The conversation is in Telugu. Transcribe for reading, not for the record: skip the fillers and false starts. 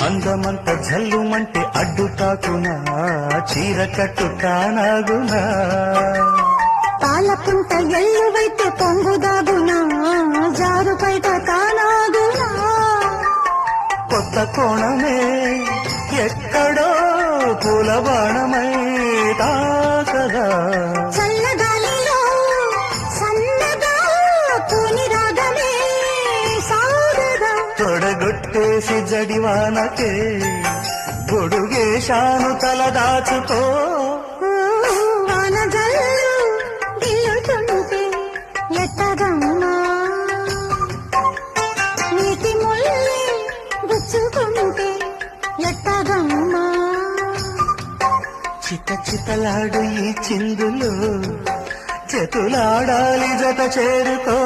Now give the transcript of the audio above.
అందమంత జల్లుమంటే అడ్డు తాకునా చీర కట్టు కానాగునా పాలపుంట ఎల్లువైతే పొంగుదాగునా జారు బయట తానాగునా కొత్త కోణమే ఎక్కడో పూల బాణమై తాకదా చల్లగాలిలో సన్నగా పూని రాగమే సాగదా తొడగొట్టేసి జడివానకే గొడుగేశాను తల దాచుకో వాన జల్లు గిల్లుతుంటే ఎట్టగమ్మా నీటి ముల్లి గుచ్చుకుంటే ఎట్టగమ్మా చిత చితలాడు ఈ చిందులు చేతులాడాలి జత చేరుకో